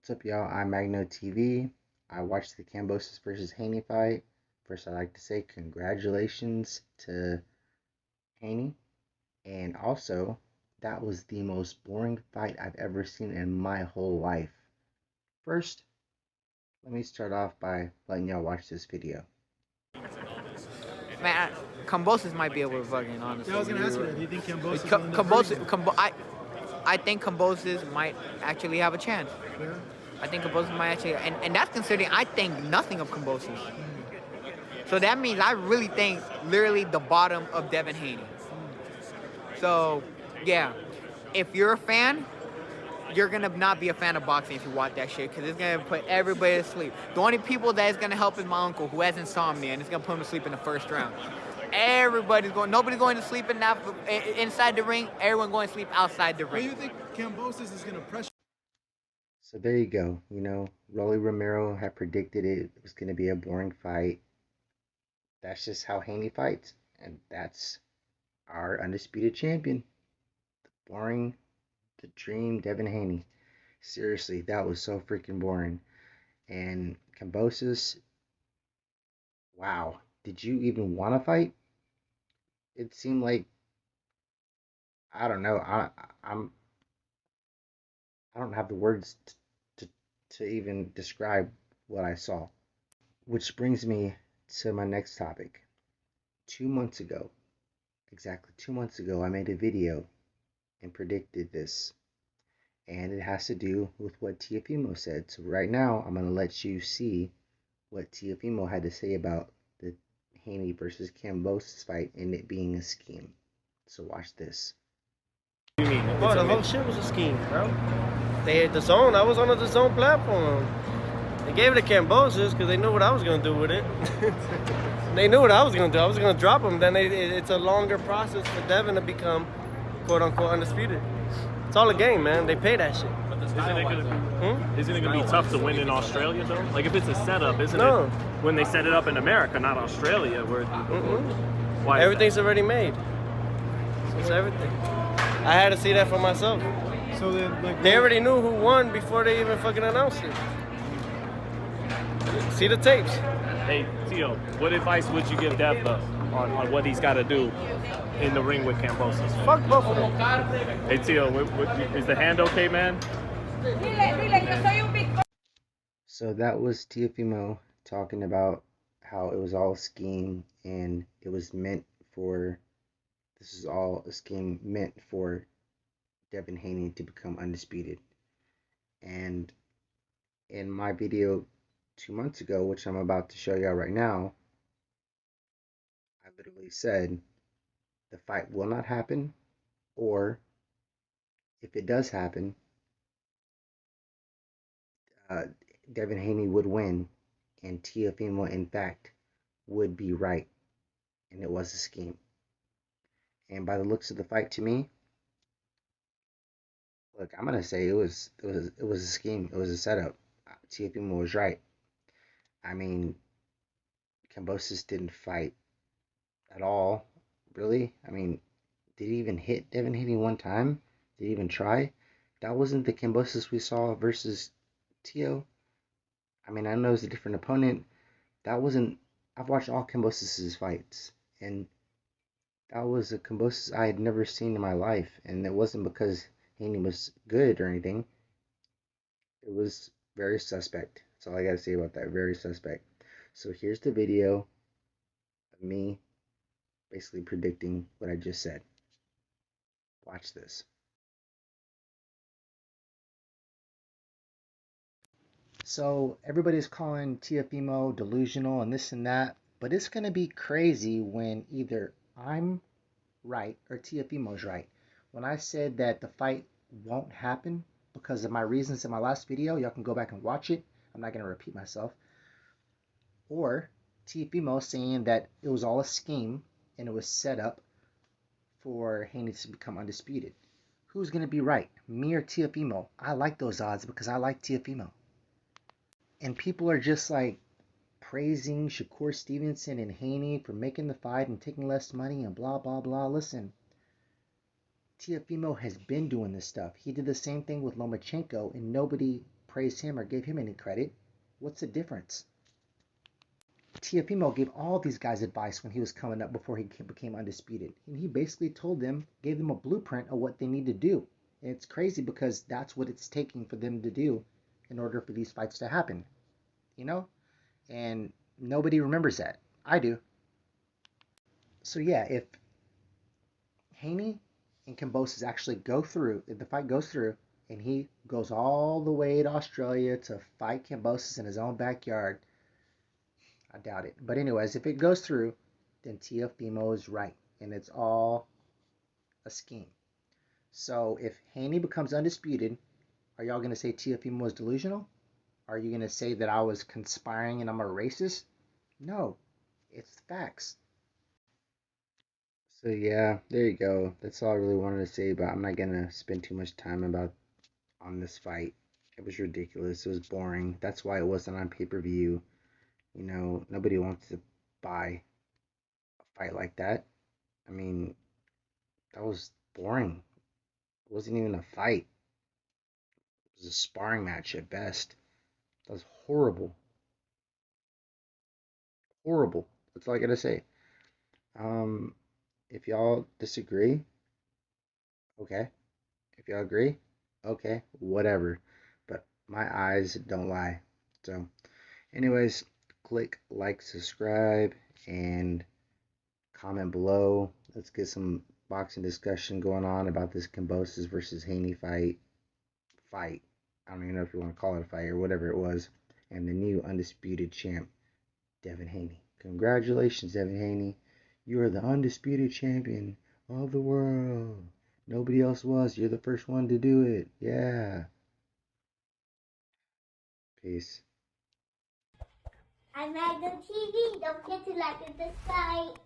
What's up, y'all? iMagnoTV. I watched the Kambosos versus Haney fight. First, I'd like to say congratulations to Haney. And also, that was the most boring fight I've ever seen in my whole life. First, let me start off by letting y'all watch this video. Man, Kambosos might be able to fucking, honestly. Yeah, I was gonna ask you that. Do you think Kambosos? I think Kambosos might actually have a chance. Yeah. I think Kambosos might actually, and that's considering I think nothing of Kambosos. So that means I really think literally the bottom of Devin Haney. So, yeah, if you're a fan, you're gonna not be a fan of boxing if you watch that shit, because it's gonna put everybody to sleep. The only people that is gonna help is my uncle, who has insomnia, and it's gonna put him to sleep in the first round. Nobody's going to sleep inside the ring. Everyone going to sleep outside the ring. Do you think Kambosos is gonna pressure? So there you go. You know, Rolly Romero had predicted it was going to be a boring fight. That's just how Haney fights. And that's our undisputed champion. The boring, the dream, Devin Haney. Seriously, that was so freaking boring. And Kambosos, wow. Did you even want to fight? It seemed like, I don't know. I don't have the words to even describe what I saw. Which brings me to my next topic. 2 months ago, exactly 2 months ago, I made a video and predicted this. And it has to do with what Teofimo said. So right now, I'm going to let you see what Teofimo had to say about the Haney versus Kambosos fight and it being a scheme. So watch this. What do you mean? Bro, the whole shit was a scheme, bro. They had the zone. I was on the zone platform. They gave it to Kambosos because they knew what I was going to do with it. They knew what I was going to do. I was going to drop him. Then it's a longer process for Devin to become, quote-unquote, undisputed. It's all a game, man. They pay that shit. Isn't it going to be tough to win in Australia, though? Like, if it's a setup, isn't it? When they set it up in America, not Australia, where... Why everything's already made. It's everything. I had to see that for myself. So then, like, they already knew who won before they even fucking announced it. See the tapes. Hey, Teo, what advice would you give Dev, though, on what he's got to do in the ring with Kambosos? Fuck both of them. Hey, Teo, is the hand okay, man? So that was Teofimo talking about how it was all a scheme and it was meant for, this is all a scheme meant for Devin Haney to become undisputed. And in my video 2 months ago, which I'm about to show y'all right now, I literally said the fight will not happen, or if it does happen, Devin Haney would win, and Teofimo, in fact, would be right, and it was a scheme. And by the looks of the fight, to me, look, I'm gonna say it was a scheme. It was a setup. Teofimo was right. I mean, Kambosos didn't fight at all, really. I mean, did he even hit Devin Haney one time? Did he even try? That wasn't the Kambosos we saw versus Teo. I mean, I know it's a different opponent. That wasn't. I've watched all Kambosos' fights, and that was a Kambosos I had never seen in my life. And it wasn't because Haney was good or anything. It was very suspect. That's all I gotta say about that. Very suspect. So here's the video of me basically predicting what I just said. Watch this. So everybody's calling Teofimo delusional and this and that, but it's going to be crazy when either I'm right or Teofimo's right. When I said that the fight won't happen because of my reasons in my last video, y'all can go back and watch it. I'm not going to repeat myself. Or Teofimo saying that it was all a scheme and it was set up for Haney to become undisputed. Who's going to be right, me or Teofimo? I like those odds because I like Teofimo. And people are just like praising Shakur Stevenson and Haney for making the fight and taking less money and blah, blah, blah. Listen, Teofimo has been doing this stuff. He did the same thing with Lomachenko and nobody praised him or gave him any credit. What's the difference? Teofimo gave all these guys advice when he was coming up before he became undisputed. And he basically told them, gave them a blueprint of what they need to do. And it's crazy because that's what it's taking for them to do in order for these fights to happen. You know? And nobody remembers that. I do. So yeah, if Haney and Kambosos actually go through, if the fight goes through, and he goes all the way to Australia to fight Kambosos in his own backyard, I doubt it. But anyways, if it goes through, then Teofimo is right, and it's all a scheme. So if Haney becomes undisputed, are y'all going to say Teofimo was delusional? Are you going to say that I was conspiring and I'm a racist? No, it's facts. So yeah, there you go. That's all I really wanted to say, but I'm not going to spend too much time on this fight. It was ridiculous. It was boring. That's why it wasn't on pay-per-view. You know, nobody wants to buy a fight like that. I mean, that was boring. It wasn't even a fight. It was a sparring match at best. That was horrible. Horrible. That's all I gotta say. Um, if y'all disagree, okay. If y'all agree, okay, whatever. But my eyes don't lie. So, anyways, click like, subscribe, and comment below. Let's get some boxing discussion going on about this Kambosos versus Haney fight. I don't even know if you want to call it a fight or whatever it was. And the new undisputed champ, Devin Haney. Congratulations, Devin Haney. You are the undisputed champion of the world. Nobody else was. You're the first one to do it. Yeah. Peace. iMagnoTV, don't forget to like and subscribe.